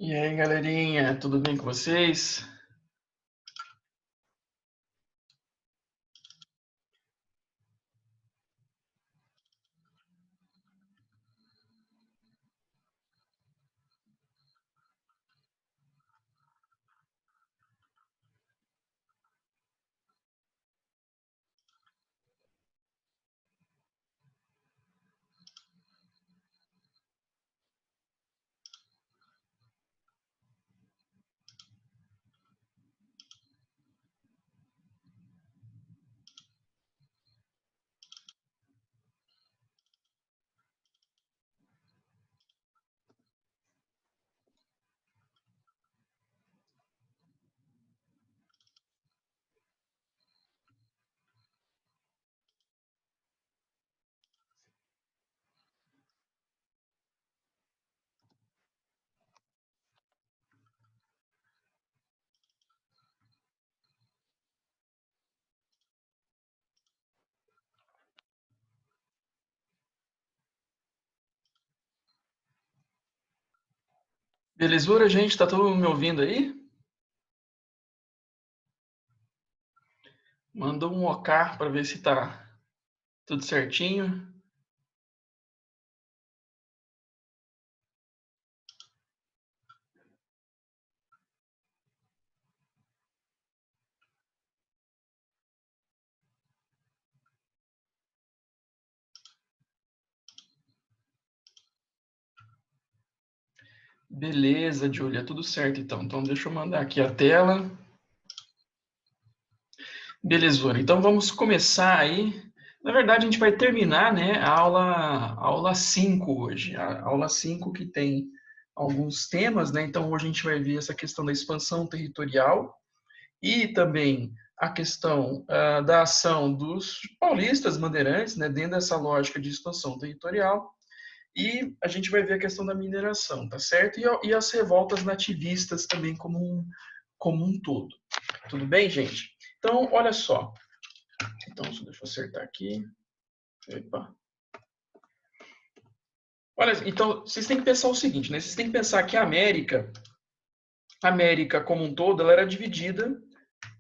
E aí, galerinha, tudo bem com vocês? Belezura, gente? Tá todo mundo me ouvindo aí? Manda um OK para ver se tá tudo certinho. Beleza, Júlia, tudo certo então. Então deixa eu mandar aqui a tela. Belezura, então vamos começar aí. Na verdade, a gente vai terminar, né, a aula 5 hoje. A aula 5 que tem alguns temas, né? Então hoje a gente vai ver essa questão da expansão territorial e também a questão da ação dos paulistas bandeirantes, né, dentro dessa lógica de expansão territorial, e a gente vai ver a questão da mineração, tá certo? E as revoltas nativistas também como um todo. Tudo bem, gente? Então, olha só. Então, deixa eu acertar aqui. Epa. Olha, então, vocês têm que pensar o seguinte, né? Vocês têm que pensar que a América como um todo, ela era dividida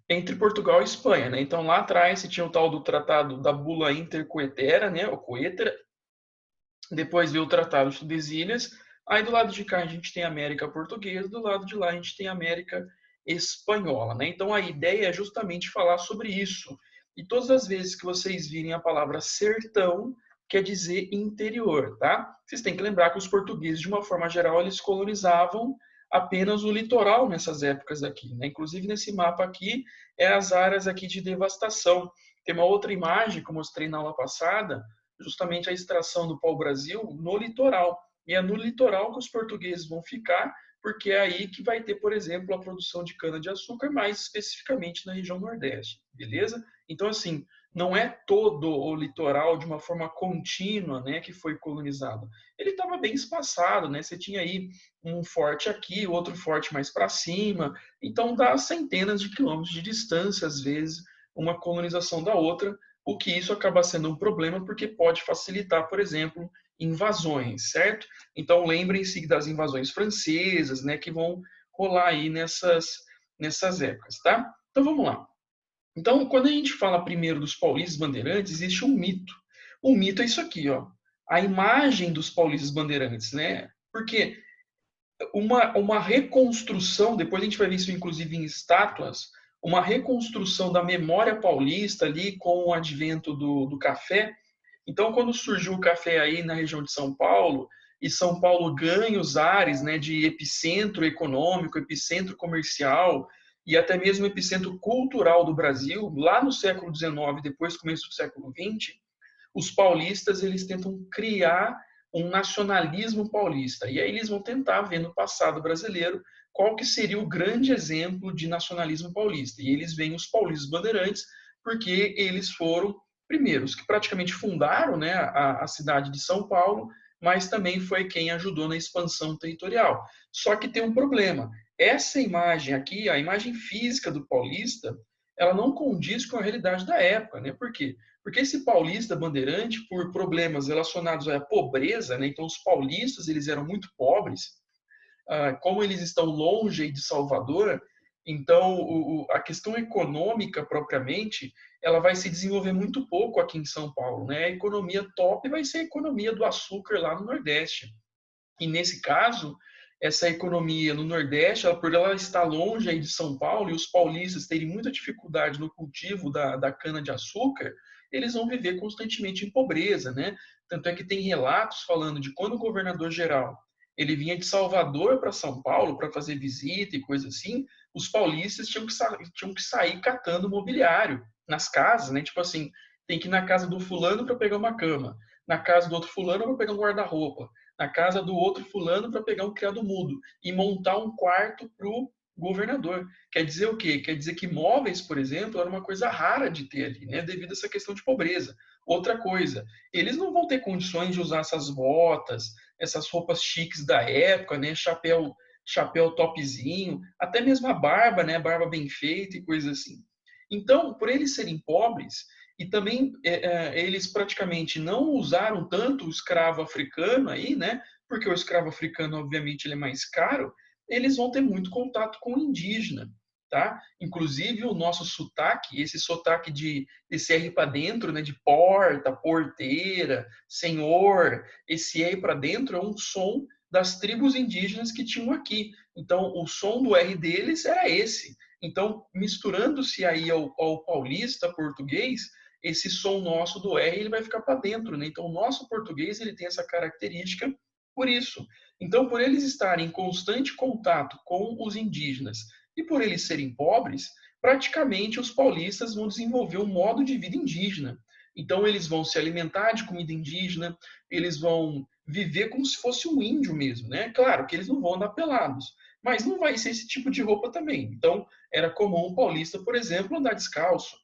entre Portugal e Espanha, né? Então, lá atrás, você tinha o tal do Tratado da Bula Intercoetera, né? O Coetera. Depois veio o Tratado de Tordesilhas. Aí, do lado de cá, a gente tem a América Portuguesa. Do lado de lá, a gente tem a América Espanhola, né? Então, a ideia é justamente falar sobre isso. E todas as vezes que vocês virem a palavra sertão, quer dizer interior, tá? Vocês têm que lembrar que os portugueses, de uma forma geral, eles colonizavam apenas o litoral nessas épocas aqui, né? Inclusive nesse mapa aqui é as áreas aqui de devastação. Tem uma outra imagem que eu mostrei na aula passada, justamente a extração do pau-brasil no litoral. E é no litoral que os portugueses vão ficar, porque é aí que vai ter, por exemplo, a produção de cana-de-açúcar, mais especificamente na região Nordeste, beleza? Então, assim, não é todo o litoral de uma forma contínua, né, que foi colonizado. Ele estava bem espaçado, né? Você tinha aí um forte aqui, outro forte mais para cima, então dá centenas de quilômetros de distância, às vezes, uma colonização da outra, o que isso acaba sendo um problema porque pode facilitar, por exemplo, invasões, certo? Então lembrem-se das invasões francesas, né, que vão rolar aí nessas épocas, tá? Então vamos lá. Então, quando a gente fala primeiro dos paulistas bandeirantes, existe um mito. O mito é isso aqui, ó. A imagem dos paulistas bandeirantes, né? Porque uma reconstrução, depois a gente vai ver isso inclusive em estátuas, uma reconstrução da memória paulista ali com o advento do café. Então, quando surgiu o café aí na região de São Paulo, e São Paulo ganha os ares, né, de epicentro econômico, epicentro comercial e até mesmo epicentro cultural do Brasil, lá no século XIX, depois do começo do século XX, os paulistas eles tentam criar um nacionalismo paulista. E aí eles vão tentar ver no passado brasileiro qual que seria o grande exemplo de nacionalismo paulista. E eles veem os paulistas bandeirantes porque eles foram primeiro, os que praticamente fundaram, né, a cidade de São Paulo, mas também foi quem ajudou na expansão territorial. Só que tem um problema. Essa imagem aqui, a imagem física do paulista, ela não condiz com a realidade da época, né? Por quê? Porque esse paulista bandeirante, por problemas relacionados à pobreza, né? Então os paulistas eles eram muito pobres, como eles estão longe de Salvador, então a questão econômica propriamente, ela vai se desenvolver muito pouco aqui em São Paulo, né? A economia top vai ser a economia do açúcar lá no Nordeste. E nesse caso, essa economia no Nordeste, por ela estar longe aí de São Paulo e os paulistas terem muita dificuldade no cultivo da cana-de-açúcar, eles vão viver constantemente em pobreza, né? Tanto é que tem relatos falando de quando o governador-geral ele vinha de Salvador para São Paulo para fazer visita e coisa assim, os paulistas tinham que sair catando mobiliário nas casas, né? Tipo assim, tem que ir na casa do fulano para pegar uma cama, na casa do outro fulano para pegar um guarda-roupa, na casa do outro fulano para pegar um criado mudo e montar um quarto para o governador. Quer dizer o quê? Quer dizer que móveis, por exemplo, era uma coisa rara de ter ali, né? Devido a essa questão de pobreza. Outra coisa, eles não vão ter condições de usar essas botas, essas roupas chiques da época, né? Chapéu topzinho, até mesmo a barba, né? Barba bem feita e coisa assim. Então, por eles serem pobres, e também eles praticamente não usaram tanto o escravo africano aí, né? Porque o escravo africano, obviamente, ele é mais caro. Eles vão ter muito contato com o indígena, tá? Inclusive o nosso sotaque, esse sotaque de esse R para dentro, né? De porta, porteira, senhor, esse R para dentro é um som das tribos indígenas que tinham aqui. Então, o som do R deles era esse. Então, misturando-se aí ao paulista, português, esse som nosso do R ele vai ficar para dentro, né? Então o nosso português ele tem essa característica por isso. Então por eles estarem em constante contato com os indígenas e por eles serem pobres, praticamente os paulistas vão desenvolver um modo de vida indígena. Então eles vão se alimentar de comida indígena, eles vão viver como se fosse um índio mesmo, né? Claro que eles não vão andar pelados, mas não vai ser esse tipo de roupa também. Então era comum o paulista, por exemplo, andar descalço.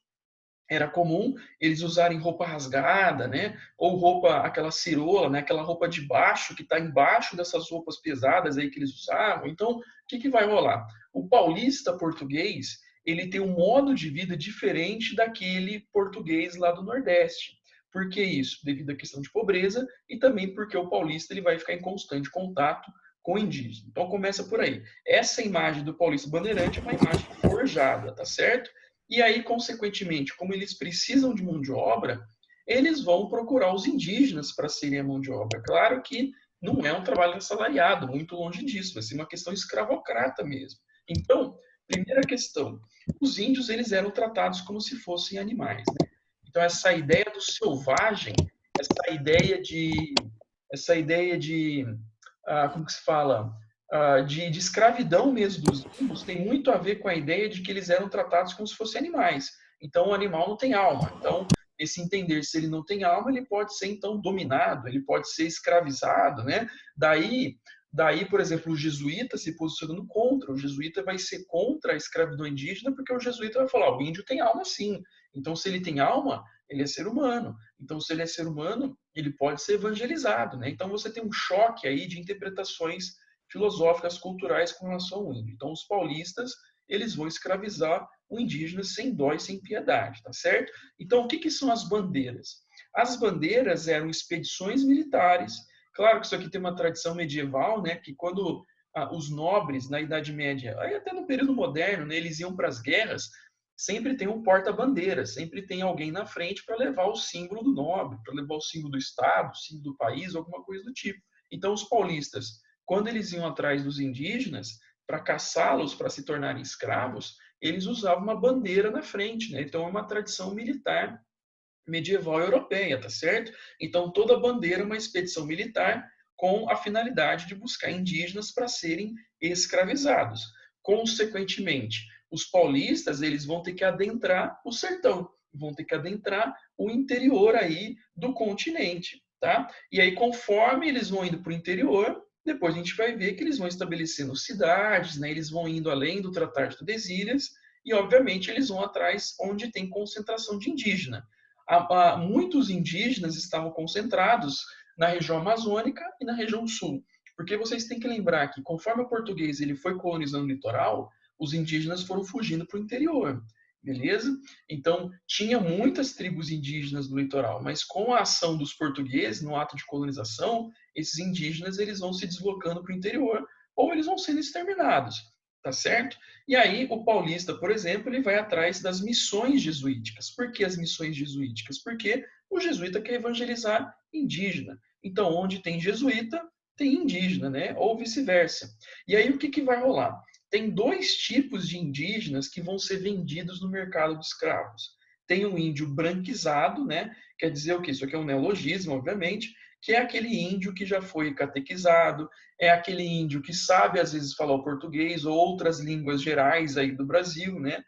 Era comum eles usarem roupa rasgada, né? Ou roupa, aquela cirola, né? Aquela roupa de baixo que está embaixo dessas roupas pesadas aí que eles usavam. Então, o que, que vai rolar? O paulista português, ele tem um modo de vida diferente daquele português lá do Nordeste. Por que isso? Devido à questão de pobreza e também porque o paulista ele vai ficar em constante contato com o indígena. Então começa por aí. Essa imagem do paulista bandeirante é uma imagem forjada, tá certo? E aí, consequentemente, como eles precisam de mão de obra, eles vão procurar os indígenas para serem a mão de obra. Claro que não é um trabalho assalariado, muito longe disso, vai ser uma questão escravocrata mesmo. Então, primeira questão, os índios eles eram tratados como se fossem animais. Né? Então, essa ideia do selvagem, essa ideia de como que se fala? De escravidão mesmo dos índios tem muito a ver com a ideia de que eles eram tratados como se fossem animais. Então, o animal não tem alma. Então, esse entender se ele não tem alma, ele pode ser então dominado, ele pode ser escravizado, né? Daí, por exemplo, o jesuíta se posicionando contra. O jesuíta vai ser contra a escravidão indígena porque o jesuíta vai falar: o índio tem alma sim. Então, se ele tem alma, ele é ser humano. Então, se ele é ser humano, ele pode ser evangelizado, né? Então, você tem um choque aí de interpretações filosóficas, culturais com relação ao índio. Então, os paulistas, eles vão escravizar o indígena sem dó e sem piedade, tá certo? Então, o que, que são as bandeiras? As bandeiras eram expedições militares. Claro que isso aqui tem uma tradição medieval, né? Que quando os nobres, na Idade Média, aí até no período moderno, né, eles iam para as guerras, sempre tem um porta-bandeira, sempre tem alguém na frente para levar o símbolo do nobre, para levar o símbolo do Estado, o símbolo do país, alguma coisa do tipo. Então, os paulistas, quando eles iam atrás dos indígenas para caçá-los para se tornarem escravos, eles usavam uma bandeira na frente, né? Então é uma tradição militar medieval europeia, tá certo? Então toda bandeira é uma expedição militar com a finalidade de buscar indígenas para serem escravizados. Consequentemente, os paulistas eles vão ter que adentrar o sertão, vão ter que adentrar o interior aí do continente, tá? E aí conforme eles vão indo para o interior, depois a gente vai ver que eles vão estabelecendo cidades, né? Eles vão indo além do Tratado de Tordesilhas e, obviamente, eles vão atrás onde tem concentração de indígena. muitos indígenas estavam concentrados na região amazônica e na região sul. Porque vocês têm que lembrar que, conforme o português ele foi colonizando o litoral, os indígenas foram fugindo para o interior. Beleza? Então, tinha muitas tribos indígenas no litoral, mas com a ação dos portugueses no ato de colonização, esses indígenas eles vão se deslocando para o interior ou eles vão sendo exterminados, tá certo? E aí o paulista, por exemplo, ele vai atrás das missões jesuíticas. Por que as missões jesuíticas? Porque o jesuíta quer evangelizar indígena. Então, onde tem jesuíta, tem indígena, né? Ou vice-versa. E aí o que vai rolar? Tem dois tipos de indígenas que vão ser vendidos no mercado de escravos. Tem o índio branquizado, né? Quer dizer o quê? Isso aqui é um neologismo, obviamente, que é aquele índio que já foi catequizado, é aquele índio que sabe, às vezes, falar o português ou outras línguas gerais aí do Brasil, né?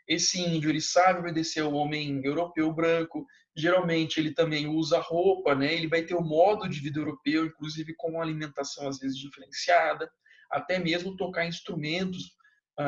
Esse índio, ele sabe obedecer ao homem europeu branco, geralmente ele também usa roupa, né? Ele vai ter o modo de vida europeu, inclusive com uma alimentação, às vezes, diferenciada, até mesmo tocar instrumentos,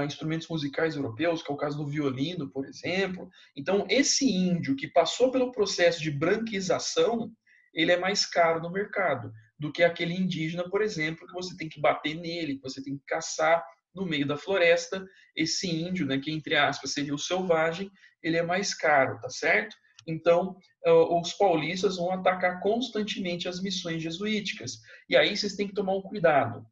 instrumentos musicais europeus, que é o caso do violino, por exemplo. Então, esse índio que passou pelo processo de branquização, ele é mais caro no mercado do que aquele indígena, por exemplo, que você tem que bater nele, que você tem que caçar no meio da floresta. Esse índio, né, que entre aspas seria o selvagem, ele é mais caro, tá certo? Então, os paulistas vão atacar constantemente as missões jesuíticas. E aí vocês têm que tomar um cuidado.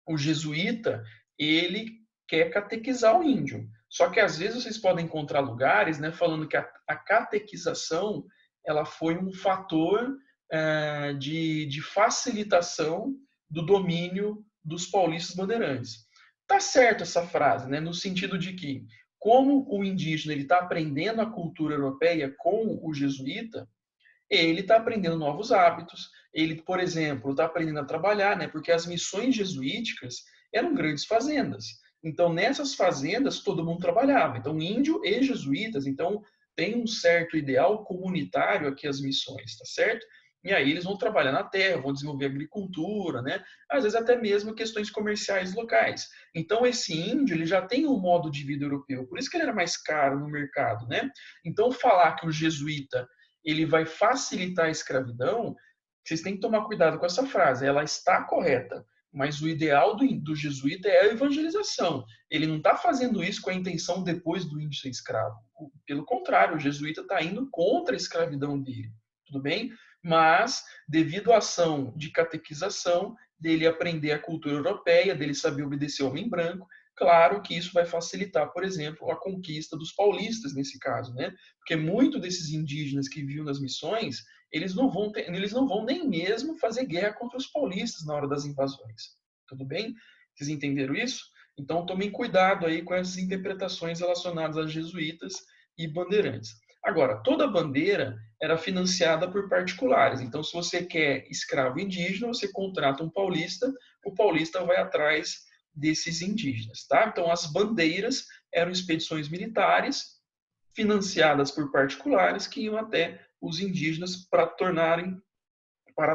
O jesuíta, ele quer catequizar o índio. Só que às vezes vocês podem encontrar lugares, né, falando que a catequização ela foi um fator de facilitação do domínio dos paulistas bandeirantes. Tá certo essa frase, né, no sentido de que, como o indígena ele está aprendendo a cultura europeia com o jesuíta, ele está aprendendo novos hábitos. Ele, por exemplo, está aprendendo a trabalhar, né? Porque as missões jesuíticas eram grandes fazendas. Então, nessas fazendas, todo mundo trabalhava. Então, índio e jesuítas. Então, tem um certo ideal comunitário aqui as missões, tá certo? E aí eles vão trabalhar na terra, vão desenvolver agricultura, né? Às vezes até mesmo questões comerciais locais. Então, esse índio, ele já tem um modo de vida europeu. Por isso que ele era mais caro no mercado, né? Então, falar que o jesuíta ele vai facilitar a escravidão, vocês têm que tomar cuidado com essa frase. Ela está correta, mas o ideal do jesuíta é a evangelização. Ele não está fazendo isso com a intenção depois do índio ser escravo. Pelo contrário, o jesuíta está indo contra a escravidão dele. Tudo bem? Mas, devido à ação de catequização, dele aprender a cultura europeia, dele saber obedecer ao homem branco, claro que isso vai facilitar, por exemplo, a conquista dos paulistas nesse caso, né? Porque muito desses indígenas que viviam nas missões, eles não vão nem mesmo fazer guerra contra os paulistas na hora das invasões. Tudo bem? Vocês entenderam isso? Então tomem cuidado aí com essas interpretações relacionadas a jesuítas e bandeirantes. Agora, toda bandeira era financiada por particulares. Então, se você quer escravo indígena, você contrata um paulista, o paulista vai atrás desses indígenas, tá? Então, as bandeiras eram expedições militares financiadas por particulares que iam até os indígenas para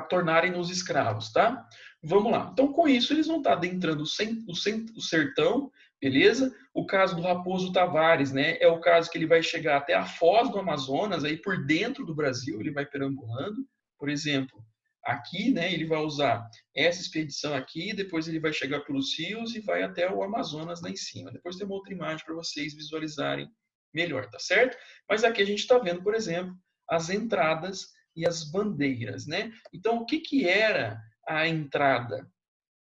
tornarem-nos escravos, tá? Vamos lá. Então, com isso, eles vão estar adentrando o sertão, beleza? O caso do Raposo Tavares, né? É o caso que ele vai chegar até a Foz do Amazonas, aí por dentro do Brasil, ele vai perambulando. Por exemplo, aqui, né? Ele vai usar essa expedição aqui, depois ele vai chegar pelos rios e vai até o Amazonas lá em cima. Depois tem uma outra imagem para vocês visualizarem melhor, tá certo? Mas aqui a gente está vendo, por exemplo, as entradas e as bandeiras, né? Então, o que era a entrada?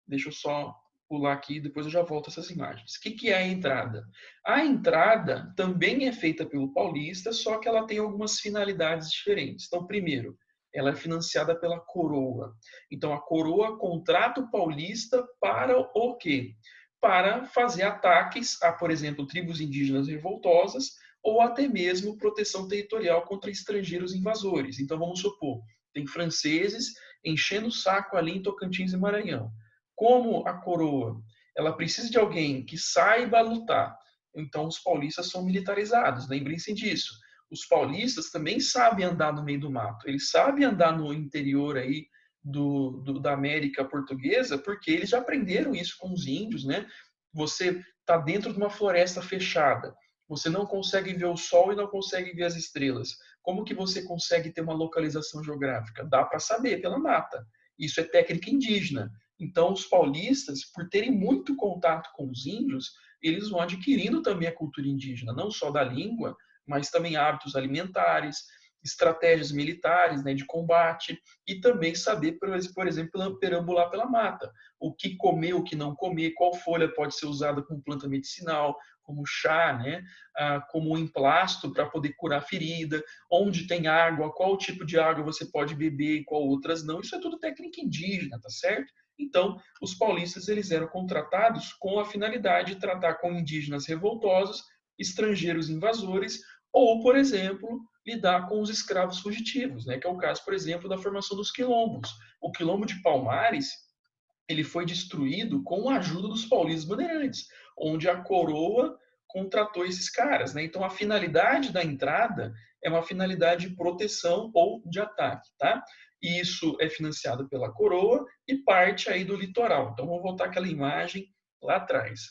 Deixa eu só pular aqui, depois eu já volto a essas imagens. O que é a entrada? A entrada também é feita pelo paulista, só que ela tem algumas finalidades diferentes. Então, primeiro, ela é financiada pela coroa. Então, a coroa contrata o paulista para o quê? Para fazer ataques a, por exemplo, tribos indígenas revoltosas ou até mesmo proteção territorial contra estrangeiros invasores. Então, vamos supor, tem franceses enchendo o saco ali em Tocantins e Maranhão. Como a coroa ela precisa de alguém que saiba lutar, então os paulistas são militarizados, lembrem-se disso. Os paulistas também sabem andar no meio do mato, eles sabem andar no interior aí da América Portuguesa, porque eles já aprenderam isso com os índios, né? Você está dentro de uma floresta fechada, Você não consegue ver o sol e não consegue ver as estrelas. Como que você consegue ter uma localização geográfica? Dá para saber pela mata. Isso é técnica indígena. Então, os paulistas, por terem muito contato com os índios, eles vão adquirindo também a cultura indígena, não só da língua, mas também hábitos alimentares, estratégias militares, né, de combate, e também saber, por exemplo, perambular pela mata. O que comer, o que não comer, qual folha pode ser usada como planta medicinal, como chá, né, como um emplasto para poder curar ferida, onde tem água, qual tipo de água você pode beber e qual outras não. Isso é tudo técnica indígena, tá certo? Então, os paulistas eles eram contratados com a finalidade de tratar com indígenas revoltosos, estrangeiros invasores, ou, por exemplo, lidar com os escravos fugitivos, né? Que é o caso, por exemplo, da formação dos quilombos. O quilombo de Palmares ele foi destruído com a ajuda dos paulistas bandeirantes, onde a coroa contratou esses caras, né? Então a finalidade da entrada é uma finalidade de proteção ou de ataque, tá? E isso é financiado pela coroa e parte aí do litoral. Então vamos voltar aquela imagem lá atrás.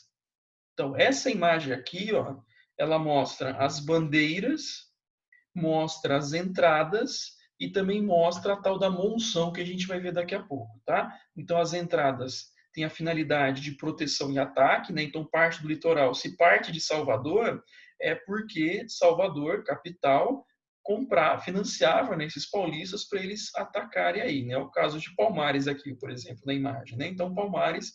Então essa imagem aqui, ó, ela mostra as bandeiras, mostra as entradas e também mostra a tal da monção que a gente vai ver daqui a pouco, tá? Então as entradas têm a finalidade de proteção e ataque, né? Então parte do litoral, se parte de Salvador, é porque Salvador, capital, financiava, né, esses paulistas para eles atacarem aí, né? O caso de Palmares aqui, por exemplo, na imagem, né? Então Palmares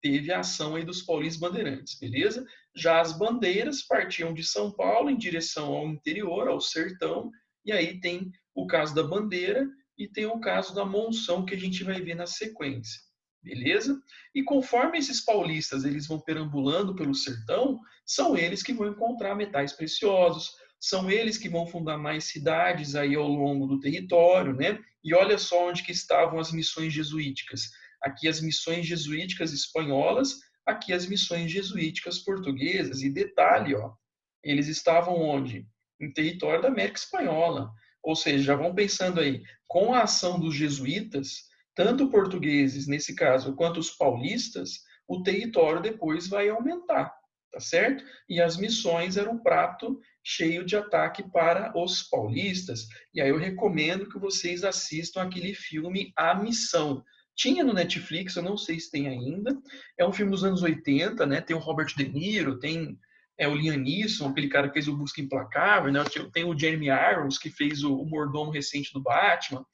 teve a ação aí dos paulistas bandeirantes, beleza? Já as bandeiras partiam de São Paulo em direção ao interior, ao sertão, e aí tem o caso da bandeira e tem o caso da monção que a gente vai ver na sequência, beleza? E conforme esses paulistas eles vão perambulando pelo sertão, são eles que vão encontrar metais preciosos, são eles que vão fundar mais cidades aí ao longo do território, né? E olha só onde que estavam as missões jesuíticas. Aqui as missões jesuíticas espanholas, aqui as missões jesuíticas portuguesas. E detalhe, ó, eles estavam onde? Em território da América Espanhola. Ou seja, já vão pensando aí, com a ação dos jesuítas, tanto portugueses, nesse caso, quanto os paulistas, o território depois vai aumentar, tá certo? E as missões eram um prato cheio de ataque para os paulistas. E aí eu recomendo que vocês assistam aquele filme A Missão. Tinha no Netflix, eu não sei se tem ainda. É um filme dos anos 80, né? Tem o Robert De Niro, tem o Liam Neeson, aquele cara que fez o Busca Implacável, né? Tem o Jeremy Irons, que fez o mordomo recente do Batman.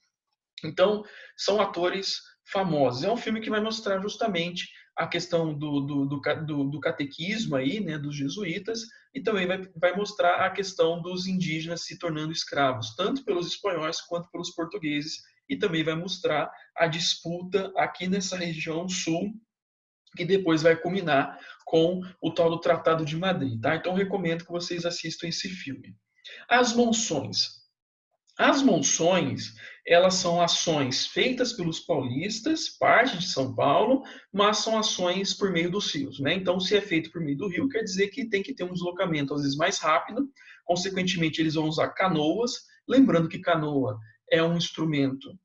Então, são atores famosos. É um filme que vai mostrar justamente a questão do catequismo aí, né, dos jesuítas, e também vai mostrar a questão dos indígenas se tornando escravos, tanto pelos espanhóis quanto pelos portugueses, e também vai mostrar a disputa aqui nessa região sul, que depois vai culminar com o tal do Tratado de Madrid, tá? Então, recomendo que vocês assistam esse filme. As monções. As monções, elas são ações feitas pelos paulistas, parte de São Paulo, mas são ações por meio dos rios, né? Então, se é feito por meio do rio, quer dizer que tem que ter um deslocamento, às vezes, mais rápido. Consequentemente, eles vão usar canoas. Lembrando que canoa é um instrumento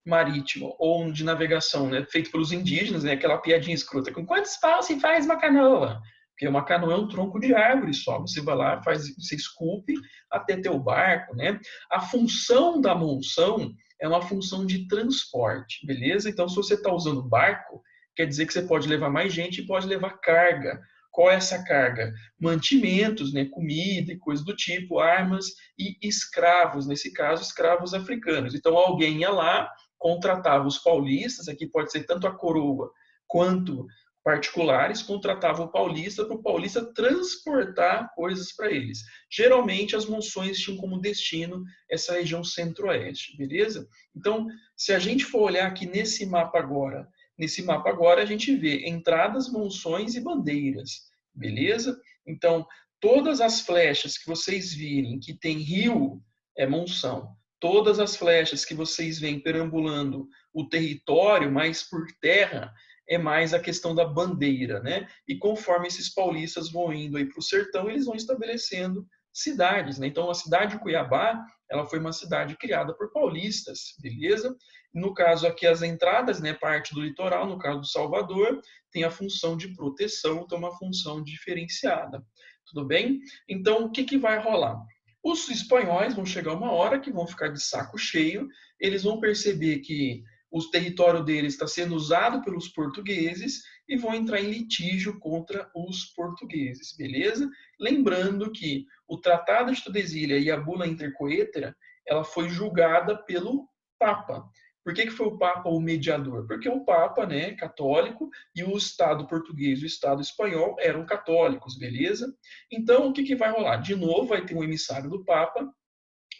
marítimo ou de navegação, né? Feito pelos indígenas, né? Aquela piadinha escrota. Com quantos paus se faz uma canoa? Porque uma canoa é um tronco de árvore só. Você vai lá, você esculpe até ter o barco, né? A função da monção é uma função de transporte, beleza? Então, se você está usando barco, quer dizer que você pode levar mais gente e pode levar carga. Qual é essa carga? Mantimentos, né? Comida e coisas do tipo, armas e escravos, nesse caso, escravos africanos. Então, alguém ia lá, contratava os paulistas, aqui pode ser tanto a coroa quanto particulares, contratavam o paulista para o paulista transportar coisas para eles. Geralmente as monções tinham como destino essa região centro-oeste, beleza? Então, se a gente for olhar aqui nesse mapa agora a gente vê entradas, monções e bandeiras, beleza? Então, todas as flechas que vocês virem que tem rio é monção. Todas as flechas que vocês veem perambulando o território, mas por terra, é mais a questão da bandeira, né? E conforme esses paulistas vão indo aí para o sertão, eles vão estabelecendo cidades, né? Então, a cidade de Cuiabá, ela foi uma cidade criada por paulistas, beleza? No caso aqui, as entradas, né, parte do litoral, no caso do Salvador, tem a função de proteção, então uma função diferenciada. Tudo bem? Então, o que, que vai rolar? Os espanhóis vão chegar uma hora que vão ficar de saco cheio, eles vão perceber que o território deles está sendo usado pelos portugueses e vão entrar em litígio contra os portugueses, beleza? Lembrando que o Tratado de Tordesilhas e a Bula Intercoetera, ela foi julgada pelo Papa. Por que, que foi o Papa o mediador? Porque o Papa, né, católico, e o Estado português e o Estado espanhol eram católicos, beleza? Então, o que, que vai rolar? De novo, vai ter um emissário do Papa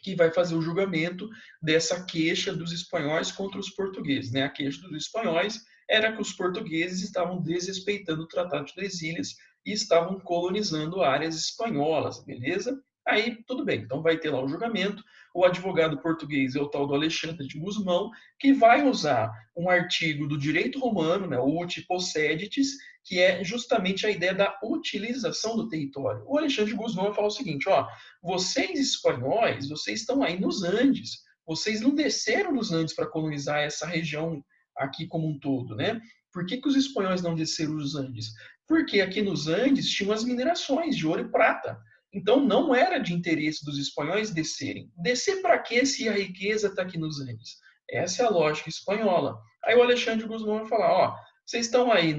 que vai fazer o julgamento dessa queixa dos espanhóis contra os portugueses. Né? A queixa dos espanhóis era que os portugueses estavam desrespeitando o Tratado de Tordesilhas e estavam colonizando áreas espanholas, beleza? Aí, tudo bem. Então, vai ter lá o julgamento. O advogado português é o tal do Alexandre de Gusmão, que vai usar um artigo do direito romano, né, o uti posseditis, que é justamente a ideia da utilização do território. O Alexandre de Gusmão vai falar o seguinte, ó, vocês espanhóis, vocês estão aí nos Andes, vocês não desceram nos Andes para colonizar essa região aqui como um todo, né? Por que, que os espanhóis não desceram os Andes? Porque aqui nos Andes tinham as minerações de ouro e prata. Então não era de interesse dos espanhóis descerem. Descer para quê se a riqueza está aqui nos Andes? Essa é a lógica espanhola. Aí o Alexandre de Gusmão vai falar, ó, vocês estão aí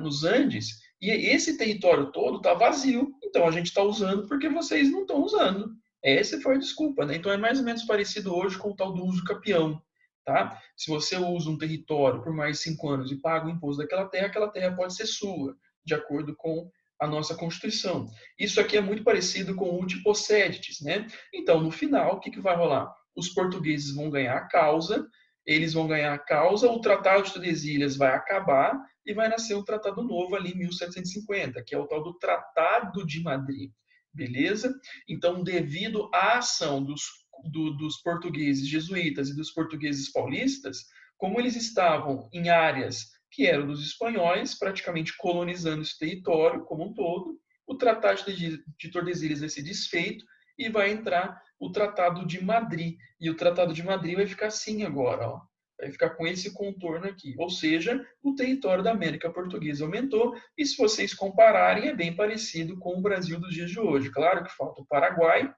nos Andes e esse território todo está vazio. Então a gente está usando porque vocês não estão usando. Essa foi a desculpa, né? Então é mais ou menos parecido hoje com o tal do uso capião. Tá? Se você usa um território por mais de 5 anos e paga o imposto daquela terra, aquela terra pode ser sua, de acordo com a nossa Constituição. Isso aqui é muito parecido com o uti posseditis, né? Então, no final, o que, que vai rolar? Os portugueses vão ganhar a causa, eles vão ganhar a causa, o Tratado de Tordesilhas vai acabar e vai nascer um tratado novo ali em 1750, que é o tal do Tratado de Madrid. Beleza? Então, devido à ação dos portugueses jesuítas e dos portugueses paulistas, como eles estavam em áreas que eram dos espanhóis, praticamente colonizando esse território como um todo, o Tratado de Tordesilhas vai ser desfeito e vai entrar o Tratado de Madrid. E o Tratado de Madrid vai ficar assim agora, ó. Vai ficar com esse contorno aqui. Ou seja, o território da América Portuguesa aumentou, e se vocês compararem, é bem parecido com o Brasil dos dias de hoje. Claro que falta o Paraguai,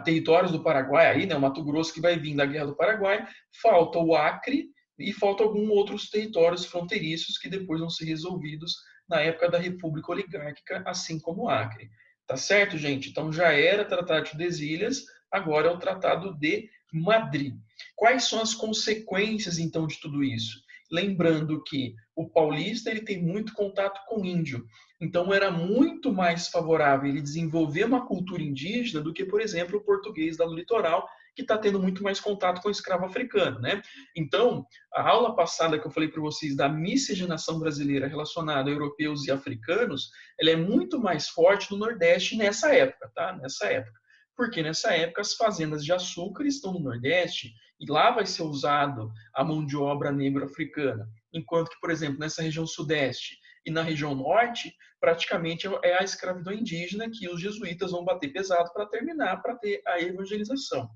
territórios do Paraguai aí, né, o Mato Grosso que vai vir da Guerra do Paraguai, falta o Acre e falta alguns outros territórios fronteiriços que depois vão ser resolvidos na época da República Oligárquica, assim como o Acre. Tá certo, gente? Então já era Tratado de Tordesilhas, agora é o Tratado de Madrid. Quais são as consequências, então, de tudo isso? Lembrando que o paulista ele tem muito contato com o índio. Então, era muito mais favorável ele desenvolver uma cultura indígena do que, por exemplo, o português do litoral, que está tendo muito mais contato com o escravo africano, né? Então, a aula passada que eu falei para vocês da miscigenação brasileira relacionada a europeus e africanos, ela é muito mais forte no Nordeste nessa época, tá? Nessa época. Porque nessa época as fazendas de açúcar estão no Nordeste e lá vai ser usado a mão de obra negro-africana. Enquanto que, por exemplo, nessa região Sudeste e na região Norte, praticamente é a escravidão indígena que os jesuítas vão bater pesado para terminar, para ter a evangelização.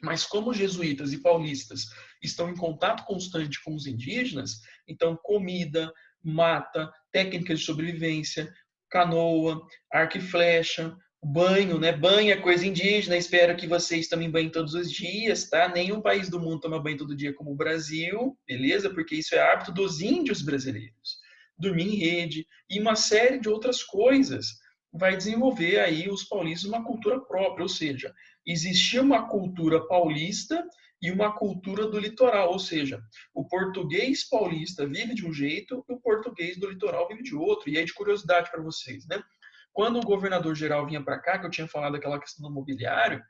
Mas como os jesuítas e paulistas estão em contato constante com os indígenas, então comida, mata, técnicas de sobrevivência, canoa, arco e flecha, banho, né? Banho é coisa indígena, espero que vocês tomem banho todos os dias, tá? Nenhum país do mundo toma banho todo dia como o Brasil, beleza? Porque isso é hábito dos índios brasileiros. Dormir em rede e uma série de outras coisas vai desenvolver aí os paulistas uma cultura própria, ou seja, existia uma cultura paulista e uma cultura do litoral, ou seja, o português paulista vive de um jeito e o português do litoral vive de outro. E aí, de curiosidade para vocês, né? Quando o governador geral vinha para cá, que eu tinha falado daquela questão do mobiliário,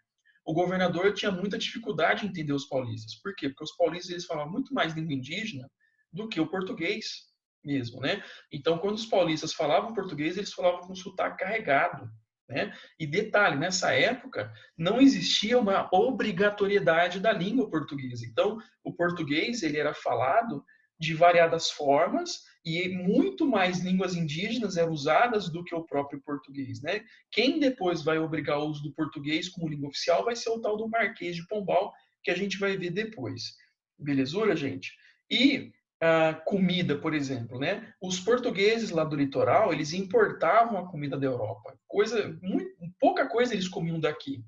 o governador tinha muita dificuldade em entender os paulistas. Por quê? Porque os paulistas eles falavam muito mais língua indígena do que o português mesmo, né? Então, quando os paulistas falavam português, eles falavam com sotaque carregado, né? E detalhe, nessa época não existia uma obrigatoriedade da língua portuguesa. Então, o português ele era falado de variadas formas e muito mais línguas indígenas eram usadas do que o próprio português, né? Quem depois vai obrigar o uso do português como língua oficial vai ser o tal do Marquês de Pombal, que a gente vai ver depois. Belezura, gente? E comida, por exemplo, né? Os portugueses lá do litoral, eles importavam a comida da Europa. Pouca coisa eles comiam daqui.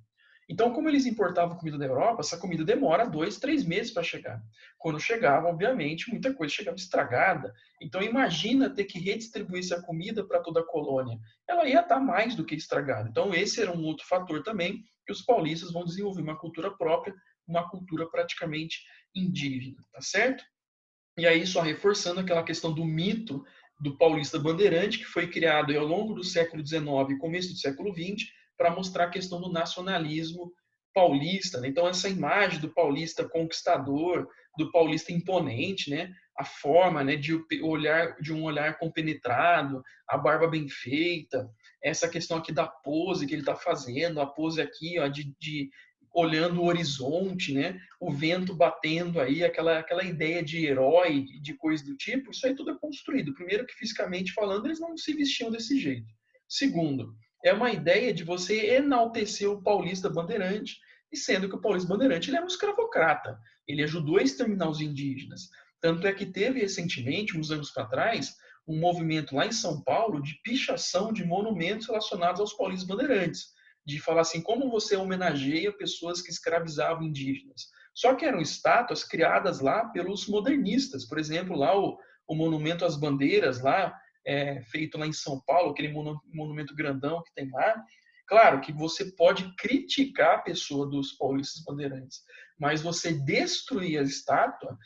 Então, como eles importavam comida da Europa, essa comida demora 2, 3 meses para chegar. Quando chegava, obviamente, muita coisa chegava estragada. Então, imagina ter que redistribuir essa comida para toda a colônia. Ela ia estar mais do que estragada. Então, esse era um outro fator também, que os paulistas vão desenvolver uma cultura própria, uma cultura praticamente indígena, tá certo? E aí, só reforçando aquela questão do mito do paulista bandeirante, que foi criado ao longo do século XIX e começo do século XX, para mostrar a questão do nacionalismo paulista. Né? Então, essa imagem do paulista conquistador, do paulista imponente, né? A forma, né, de um olhar compenetrado, a barba bem feita, essa questão aqui da pose que ele está fazendo, a pose aqui ó, de olhando o horizonte, né? O vento batendo aí, aquela ideia de herói, de coisa do tipo, isso aí tudo é construído. Primeiro que fisicamente falando, eles não se vestiam desse jeito. Segundo, é uma ideia de você enaltecer o paulista bandeirante, e sendo que o paulista bandeirante ele era um escravocrata, ele ajudou a exterminar os indígenas. Tanto é que teve recentemente, uns anos para trás, um movimento lá em São Paulo de pichação de monumentos relacionados aos paulistas bandeirantes, de falar assim, como você homenageia pessoas que escravizavam indígenas. Só que eram estátuas criadas lá pelos modernistas. Por exemplo, lá o Monumento às Bandeiras, lá, feito lá em São Paulo, aquele monumento grandão que tem lá. Claro que você pode criticar a pessoa dos paulistas bandeirantes, mas você destruir a estátua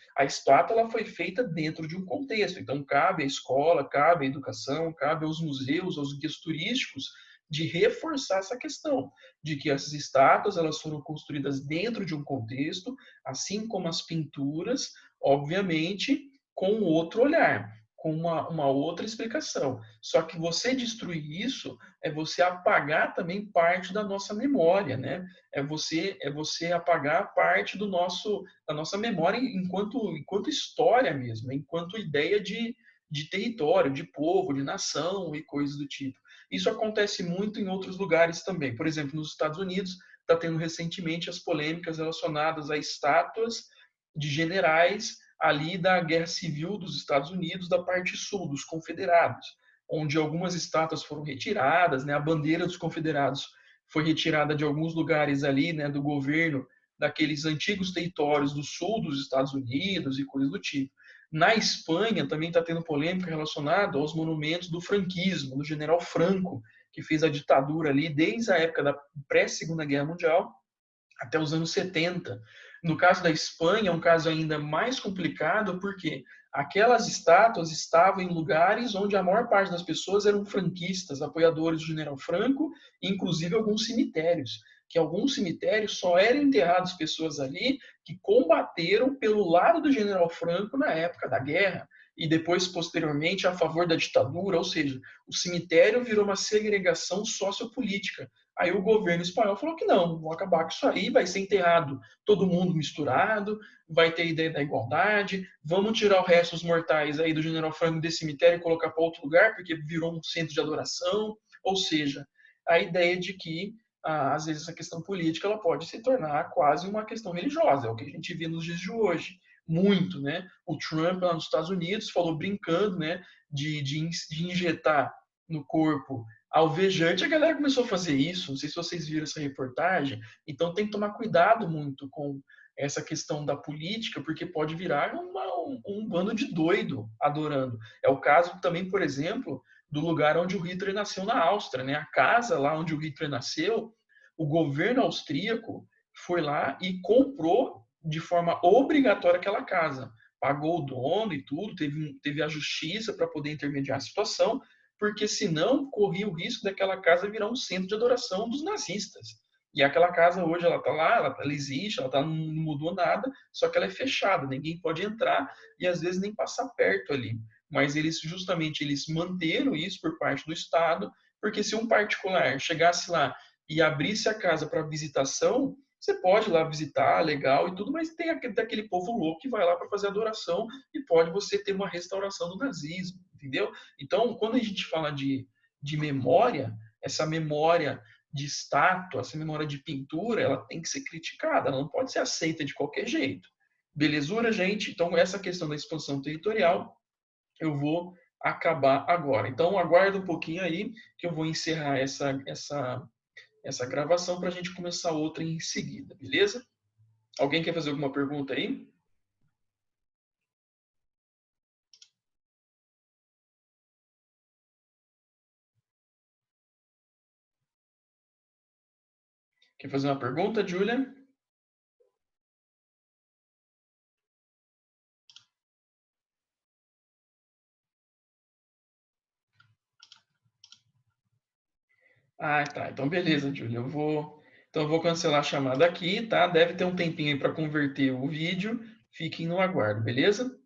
ela foi feita dentro de um contexto. Então, cabe à escola, cabe à educação, cabe aos museus, aos guias turísticos, de reforçar essa questão de que essas estátuas elas foram construídas dentro de um contexto, assim como as pinturas, obviamente, com outro olhar, com uma outra explicação. Só que você destruir isso é você apagar também parte da nossa memória, né? É você apagar parte da nossa memória enquanto história mesmo, enquanto ideia de território, de povo, de nação e coisas do tipo. Isso acontece muito em outros lugares também. Por exemplo, nos Estados Unidos, está tendo recentemente as polêmicas relacionadas a estátuas de generais ali da Guerra Civil dos Estados Unidos, da parte sul, dos confederados, onde algumas estátuas foram retiradas, né? A bandeira dos confederados foi retirada de alguns lugares ali, né, do governo daqueles antigos territórios do sul dos Estados Unidos e coisas do tipo. Na Espanha também está tendo polêmica relacionada aos monumentos do franquismo, do general Franco, que fez a ditadura ali desde a época da pré-Segunda Guerra Mundial até os anos 70. No caso da Espanha, é um caso ainda mais complicado, porque aquelas estátuas estavam em lugares onde a maior parte das pessoas eram franquistas, apoiadores do general Franco, inclusive alguns cemitérios. Que alguns cemitérios só eram enterradas pessoas ali que combateram pelo lado do general Franco na época da guerra e depois, posteriormente, a favor da ditadura, ou seja, o cemitério virou uma segregação sociopolítica. Aí o governo espanhol falou que não, vou acabar com isso aí, vai ser enterrado todo mundo misturado, vai ter a ideia da igualdade, vamos tirar o resto dos mortais aí do General Franco desse cemitério e colocar para outro lugar, porque virou um centro de adoração. Ou seja, a ideia de que, às vezes, essa questão política ela pode se tornar quase uma questão religiosa, é o que a gente vê nos dias de hoje. Muito, né? O Trump lá nos Estados Unidos falou brincando, né, de injetar no corpo alvejante, a galera começou a fazer isso. Não sei se vocês viram essa reportagem. Então tem que tomar cuidado muito com essa questão da política, porque pode virar um bando de doido adorando. É o caso também, por exemplo, do lugar onde o Hitler nasceu na Áustria, né? A casa lá onde o Hitler nasceu, o governo austríaco foi lá e comprou de forma obrigatória aquela casa. Pagou o dono e tudo, teve a justiça para poder intermediar a situação, porque senão corria o risco daquela casa virar um centro de adoração dos nazistas. E aquela casa hoje ela está lá, ela existe, não mudou nada, só que ela é fechada, ninguém pode entrar e às vezes nem passar perto ali. Mas eles manteram isso por parte do Estado, porque se um particular chegasse lá e abrisse a casa para visitação, você pode ir lá visitar, legal e tudo, mas tem aquele povo louco que vai lá para fazer adoração e pode você ter uma restauração do nazismo, entendeu? Então, quando a gente fala de memória, essa memória de estátua, essa memória de pintura, ela tem que ser criticada, ela não pode ser aceita de qualquer jeito. Belezura, gente? Então, essa questão da expansão territorial, eu vou acabar agora. Então, aguarda um pouquinho aí, que eu vou encerrar essa gravação para a gente começar outra em seguida, beleza? Alguém quer fazer alguma pergunta aí? Quer fazer uma pergunta, Julia? Ah, tá. Então, beleza, Julia. Eu vou cancelar a chamada aqui, tá? Deve ter um tempinho aí para converter o vídeo. Fiquem no aguardo, beleza?